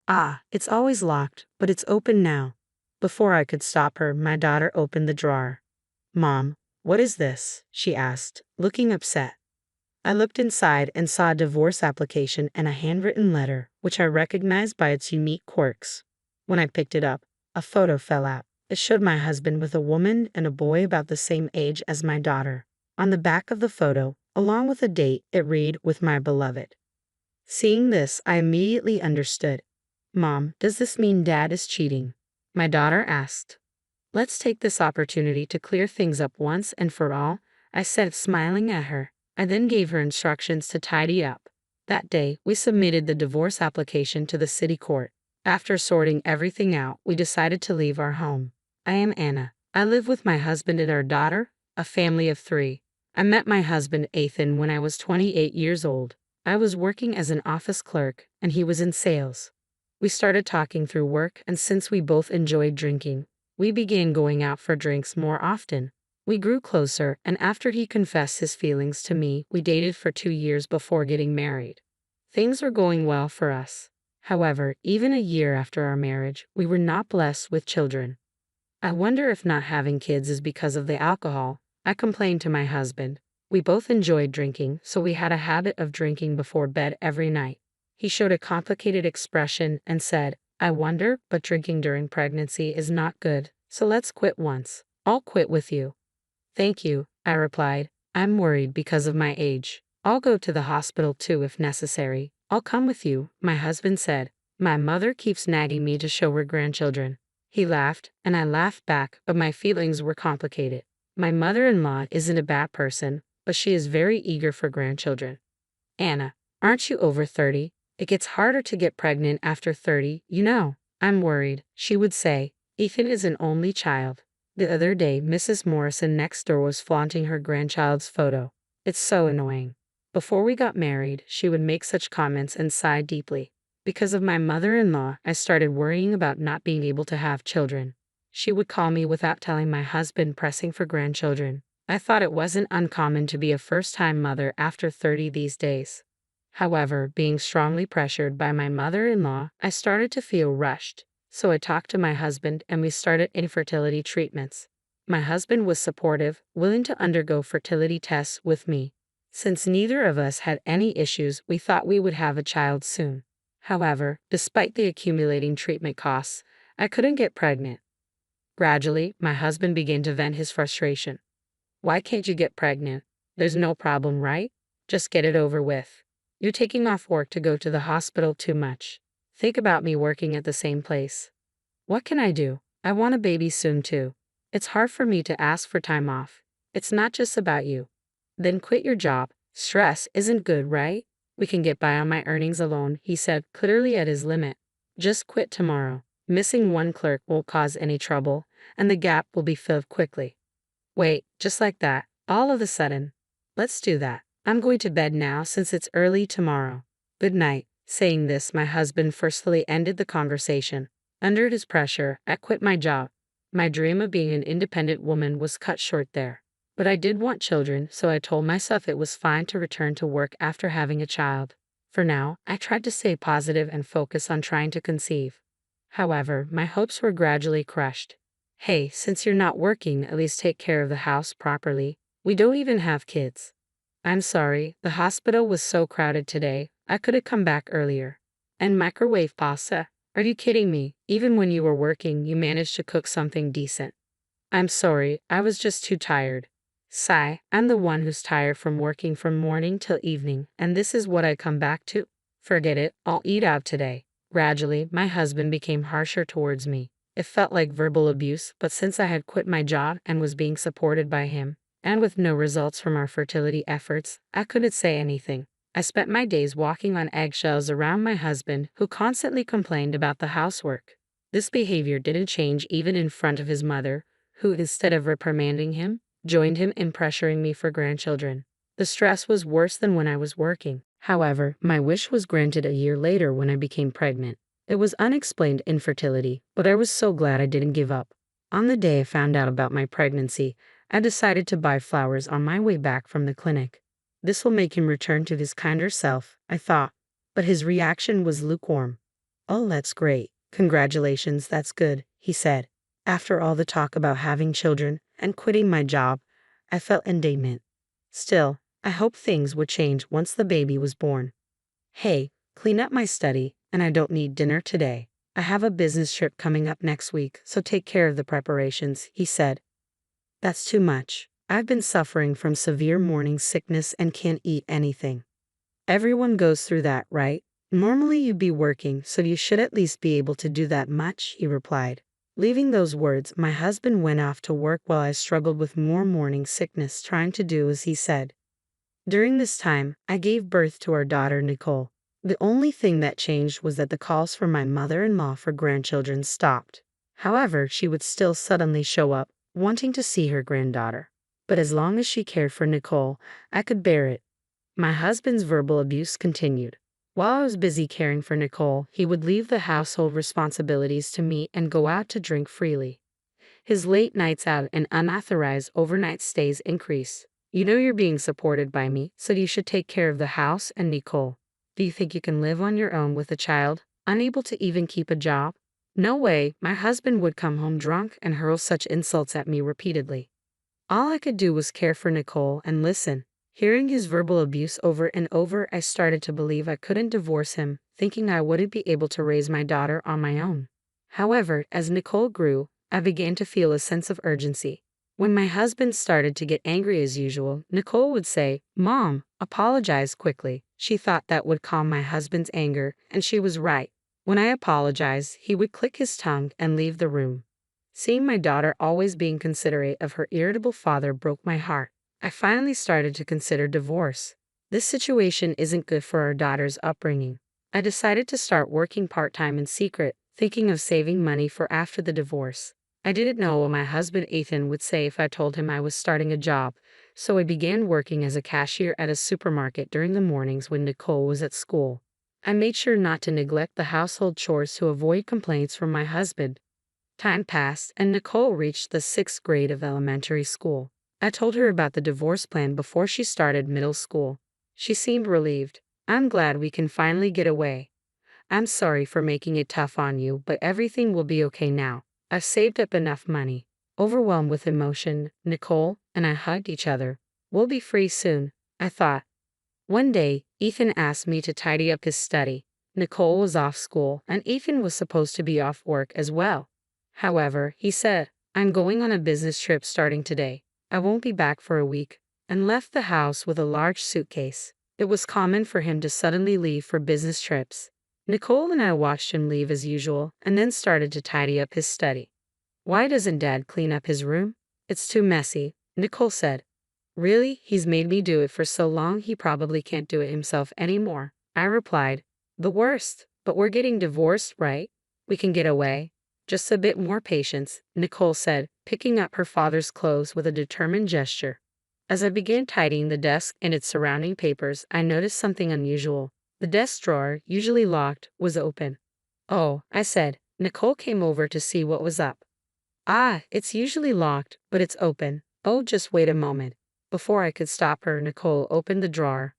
Ah, it's always locked, but it's open now. Before I could stop her, my daughter opened the drawer. Mom, what is this? She asked, looking upset. I looked inside and saw a divorce application and a handwritten letter, which I recognized by its unique quirks. When I picked it up, a photo fell out. It showed my husband with a woman and a boy about the same age as my daughter. On the back of the photo, along with a date, it read, "With my beloved." Seeing this, I immediately understood. Mom, does this mean Dad is cheating? My daughter asked. Let's take this opportunity to clear things up once and for all, I said, smiling at her. I then gave her instructions to tidy up. That day, we submitted the divorce application to the city court. After sorting everything out, we decided to leave our home. I am Anna. I live with my husband and our daughter, a family of 3. I met my husband Ethan when I was 28 years old. I was working as an office clerk, and he was in sales. We started talking through work, and since we both enjoyed drinking, we began going out for drinks more often. We grew closer, and after he confessed his feelings to me, we dated for 2 years before getting married. Things were going well for us. However, even a year after our marriage, we were not blessed with children. I wonder if not having kids is because of the alcohol, I complained to my husband. We both enjoyed drinking, so we had a habit of drinking before bed every night. He showed a complicated expression and said, I wonder, but drinking during pregnancy is not good, so let's quit once. I'll quit with you. Thank you, I replied. I'm worried because of my age. I'll go to the hospital too if necessary. I'll come with you, my husband said. My mother keeps nagging me to show her grandchildren. He laughed, and I laughed back, but my feelings were complicated. My mother-in-law isn't a bad person, but she is very eager for grandchildren. Anna, aren't you over 30? It gets harder to get pregnant after 30, you know. I'm worried, she would say. Ethan is an only child. The other day, Mrs. Morrison next door was flaunting her grandchild's photo. It's so annoying. Before we got married, she would make such comments and sigh deeply. Because of my mother-in-law, I started worrying about not being able to have children. She would call me without telling my husband, pressing for grandchildren. I thought it wasn't uncommon to be a first-time mother after 30 these days. However, being strongly pressured by my mother-in-law, I started to feel rushed. So I talked to my husband and we started infertility treatments. My husband was supportive, willing to undergo fertility tests with me. Since neither of us had any issues, we thought we would have a child soon. However, despite the accumulating treatment costs, I couldn't get pregnant. Gradually, my husband began to vent his frustration. Why can't you get pregnant? There's no problem, right? Just get it over with. You're taking off work to go to the hospital too much. Think about me working at the same place. What can I do? I want a baby soon too. It's hard for me to ask for time off. It's not just about you. Then quit your job. Stress isn't good, right? We can get by on my earnings alone, he said, clearly at his limit. Just quit tomorrow. Missing one clerk won't cause any trouble, and the gap will be filled quickly. Wait, just like that, all of a sudden. Let's do that. I'm going to bed now since it's early tomorrow. Good night. Saying this, my husband forcefully ended the conversation. Under his pressure, I quit my job. My dream of being an independent woman was cut short there. But I did want children, so I told myself it was fine to return to work after having a child. For now, I tried to stay positive and focus on trying to conceive. However, my hopes were gradually crushed. Hey, since you're not working, at least take care of the house properly. We don't even have kids. I'm sorry, the hospital was so crowded today, I could have come back earlier. And microwave pasta? Are you kidding me? Even when you were working, you managed to cook something decent. I'm sorry, I was just too tired. Sigh, I'm the one who's tired from working from morning till evening, and this is what I come back to? Forget it, I'll eat out today. Gradually, my husband became harsher towards me. It felt like verbal abuse, but since I had quit my job and was being supported by him, and with no results from our fertility efforts, I couldn't say anything. I spent my days walking on eggshells around my husband, who constantly complained about the housework. This behavior didn't change even in front of his mother, who, instead of reprimanding him, joined him in pressuring me for grandchildren. The stress was worse than when I was working. However, my wish was granted a year later when I became pregnant. It was unexplained infertility, but I was so glad I didn't give up. On the day I found out about my pregnancy, I decided to buy flowers on my way back from the clinic. This will make him return to his kinder self, I thought, but his reaction was lukewarm. Oh, that's great. Congratulations, that's good, he said. After all the talk about having children and quitting my job, I felt indignant. Still, I hoped things would change once the baby was born. Hey, clean up my study, and I don't need dinner today. I have a business trip coming up next week, so take care of the preparations, he said. That's too much. I've been suffering from severe morning sickness and can't eat anything. Everyone goes through that, right? Normally you'd be working, so you should at least be able to do that much, he replied. Leaving those words, my husband went off to work while I struggled with more morning sickness trying to do as he said. During this time, I gave birth to our daughter Nicole. The only thing that changed was that the calls from my mother-in-law for grandchildren stopped. However, she would still suddenly show up, wanting to see her granddaughter. But as long as she cared for Nicole, I could bear it. My husband's verbal abuse continued. While I was busy caring for Nicole, he would leave the household responsibilities to me and go out to drink freely. His late nights out and unauthorized overnight stays increased. You know you're being supported by me, so you should take care of the house and Nicole. Do you think you can live on your own with a child, unable to even keep a job? No way, my husband would come home drunk and hurl such insults at me repeatedly. All I could do was care for Nicole and listen. Hearing his verbal abuse over and over, I started to believe I couldn't divorce him, thinking I wouldn't be able to raise my daughter on my own. However, as Nicole grew, I began to feel a sense of urgency. When my husband started to get angry as usual, Nicole would say, "Mom, apologize quickly." She thought that would calm my husband's anger, and she was right. When I apologized, he would click his tongue and leave the room. Seeing my daughter always being considerate of her irritable father broke my heart. I finally started to consider divorce. This situation isn't good for our daughter's upbringing. I decided to start working part-time in secret, thinking of saving money for after the divorce. I didn't know what my husband Ethan would say if I told him I was starting a job, so I began working as a cashier at a supermarket during the mornings when Nicole was at school. I made sure not to neglect the household chores to avoid complaints from my husband. Time passed, and Nicole reached the 6th grade of elementary school. I told her about the divorce plan before she started middle school. She seemed relieved. "I'm glad we can finally get away. I'm sorry for making it tough on you, but everything will be okay now. I've saved up enough money." Overwhelmed with emotion, Nicole and I hugged each other. "We'll be free soon," I thought. One day, Ethan asked me to tidy up his study. Nicole was off school, and Ethan was supposed to be off work as well. However, he said, "I'm going on a business trip starting today. I won't be back for a week," and left the house with a large suitcase. It was common for him to suddenly leave for business trips. Nicole and I watched him leave as usual and then started to tidy up his study. "Why doesn't Dad clean up his room? It's too messy," Nicole said. "Really? He's made me do it for so long he probably can't do it himself anymore," I replied. "The worst, but we're getting divorced, right? We can get away. Just a bit more patience," Nicole said, picking up her father's clothes with a determined gesture. As I began tidying the desk and its surrounding papers, I noticed something unusual. The desk drawer, usually locked, was open. "Oh," I said. Nicole came over to see what was up. "Ah, it's usually locked, but it's open. Oh, just wait a moment." Before I could stop her, Nicole opened the drawer.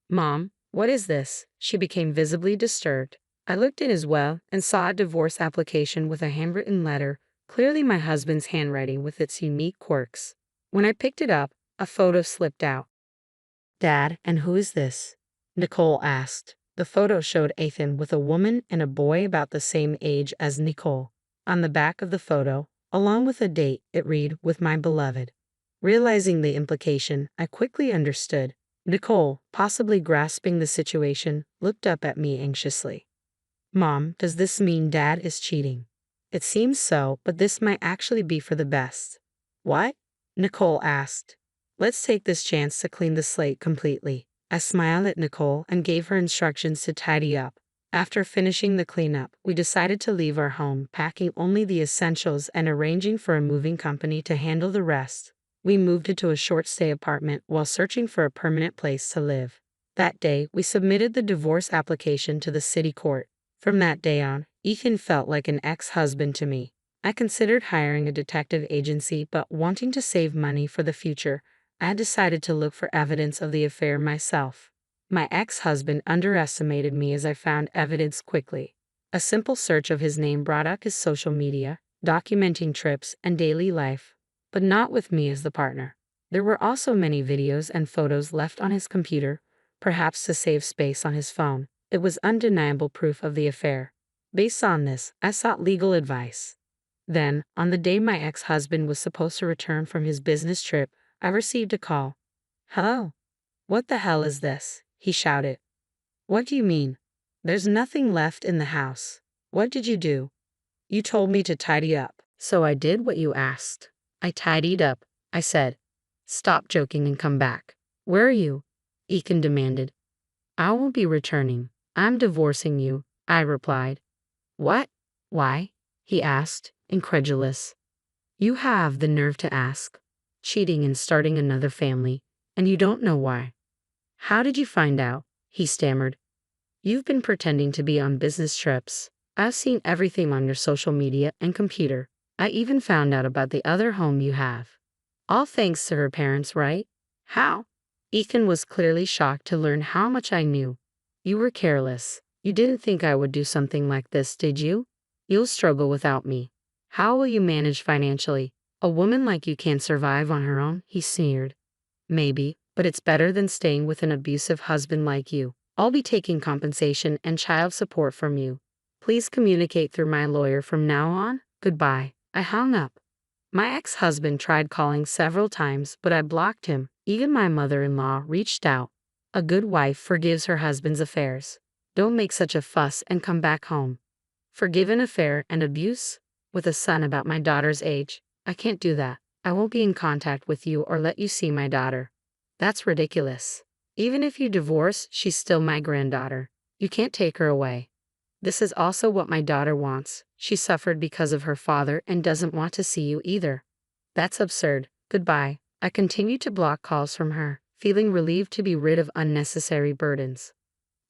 "Mom, what is this?" She became visibly disturbed. I looked in as well and saw a divorce application with a handwritten letter, clearly my husband's handwriting with its unique quirks. When I picked it up, a photo slipped out. "Dad, and who is this?" Nicole asked. The photo showed Ethan with a woman and a boy about the same age as Nicole. On the back of the photo, along with a date, it read, "With my beloved." Realizing the implication, I quickly understood. Nicole, possibly grasping the situation, looked up at me anxiously. "Mom, does this mean Dad is cheating?" "It seems so, but this might actually be for the best." "What?" Nicole asked. "Let's take this chance to clean the slate completely." I smiled at Nicole and gave her instructions to tidy up. After finishing the cleanup, we decided to leave our home, packing only the essentials and arranging for a moving company to handle the rest. We moved into a short-stay apartment while searching for a permanent place to live. That day, we submitted the divorce application to the city court. From that day on, Ethan felt like an ex-husband to me. I considered hiring a detective agency, but wanting to save money for the future, I decided to look for evidence of the affair myself. My ex-husband underestimated me as I found evidence quickly. A simple search of his name brought up his social media, documenting trips and daily life, but not with me as the partner. There were also many videos and photos left on his computer, perhaps to save space on his phone. It was undeniable proof of the affair. Based on this, I sought legal advice. Then, on the day my ex-husband was supposed to return from his business trip, I received a call. "Hello? What the hell is this?" he shouted. "What do you mean? There's nothing left in the house. What did you do?" "You told me to tidy up." "So I did what you asked. I tidied up," I said. "Stop joking and come back." "Where are you?" Ekin demanded. "I won't be returning. I'm divorcing you," I replied. "What? Why?" he asked, incredulous. "You have the nerve to ask. Cheating and starting another family, and you don't know why." "How did you find out?" he stammered. "You've been pretending to be on business trips. I've seen everything on your social media and computer. I even found out about the other home you have. All thanks to her parents, right?" "How?" Ethan was clearly shocked to learn how much I knew. "You were careless. You didn't think I would do something like this, did you? You'll struggle without me. How will you manage financially? A woman like you can't survive on her own," he sneered. "Maybe, but it's better than staying with an abusive husband like you. I'll be taking compensation and child support from you. Please communicate through my lawyer from now on. Goodbye." I hung up. My ex-husband tried calling several times, but I blocked him. Even my mother-in-law reached out. A good wife forgives her husband's affairs. Don't make such a fuss and come back home. Forgive an affair and abuse? With a son about my daughter's age? I can't do that. I won't be in contact with you or let you see my daughter. That's ridiculous. Even if you divorce, she's still my granddaughter. You can't take her away. This is also what my daughter wants. She suffered because of her father and doesn't want to see you either. That's absurd. Goodbye. I continued to block calls from her, feeling relieved to be rid of unnecessary burdens.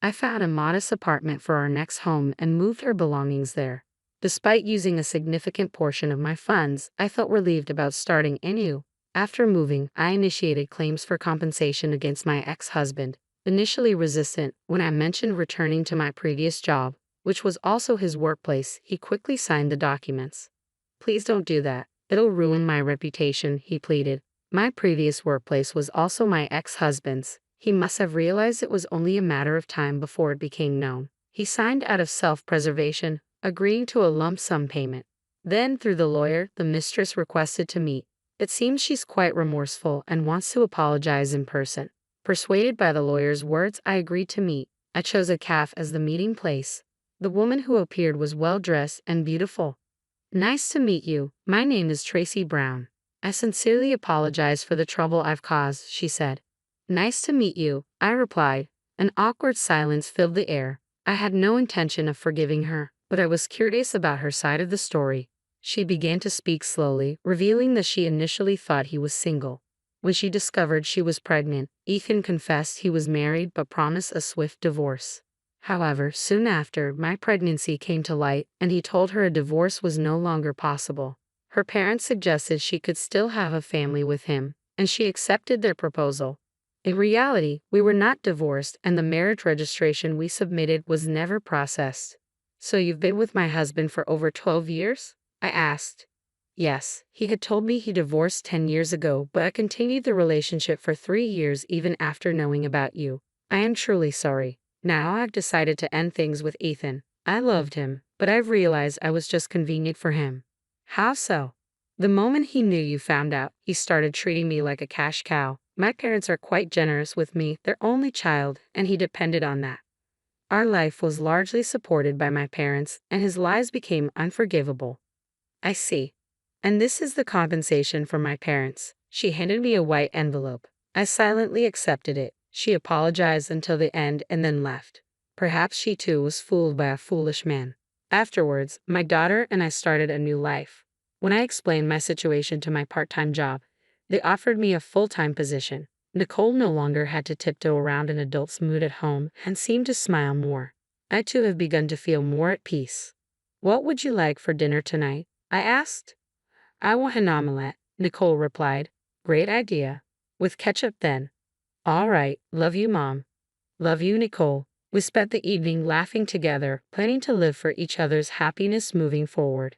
I found a modest apartment for our next home and moved her belongings there. Despite using a significant portion of my funds, I felt relieved about starting anew. After moving, I initiated claims for compensation against my ex-husband, initially resistant when I mentioned returning to my previous job, which was also his workplace. He quickly signed the documents. "Please don't do that. It'll ruin my reputation," he pleaded. My previous workplace was also my ex-husband's. He must have realized it was only a matter of time before it became known. He signed out of self-preservation, agreeing to a lump sum payment. Then, through the lawyer, the mistress requested to meet. It seems she's quite remorseful and wants to apologize in person. Persuaded by the lawyer's words, I agreed to meet. I chose a cafe as the meeting place. The woman who appeared was well-dressed and beautiful. "Nice to meet you. My name is Tracy Brown. I sincerely apologize for the trouble I've caused," she said. "Nice to meet you," I replied. An awkward silence filled the air. I had no intention of forgiving her, but I was curious about her side of the story. She began to speak slowly, revealing that she initially thought he was single. When she discovered she was pregnant, Ethan confessed he was married but promised a swift divorce. However, soon after, my pregnancy came to light, and he told her a divorce was no longer possible. Her parents suggested she could still have a family with him, and she accepted their proposal. In reality, we were not divorced, and the marriage registration we submitted was never processed. "So you've been with my husband for over 12 years? I asked. "Yes, he had told me he divorced 10 years ago, but I continued the relationship for 3 years even after knowing about you. I am truly sorry. Now I've decided to end things with Ethan. I loved him, but I've realized I was just convenient for him." "How so?" "The moment he knew you found out, he started treating me like a cash cow. My parents are quite generous with me, their only child, and he depended on that. Our life was largely supported by my parents, and his lies became unforgivable." "I see. And this is the compensation for my parents." She handed me a white envelope. I silently accepted it. She apologized until the end and then left. Perhaps she too was fooled by a foolish man. Afterwards, my daughter and I started a new life. When I explained my situation to my part-time job, they offered me a full-time position. Nicole no longer had to tiptoe around an adult's mood at home and seemed to smile more. I too have begun to feel more at peace. "What would you like for dinner tonight?" I asked. "I want an omelette," Nicole replied. "Great idea. With ketchup then." "All right. Love you, Mom." "Love you, Nicole." We spent the evening laughing together, planning to live for each other's happiness moving forward.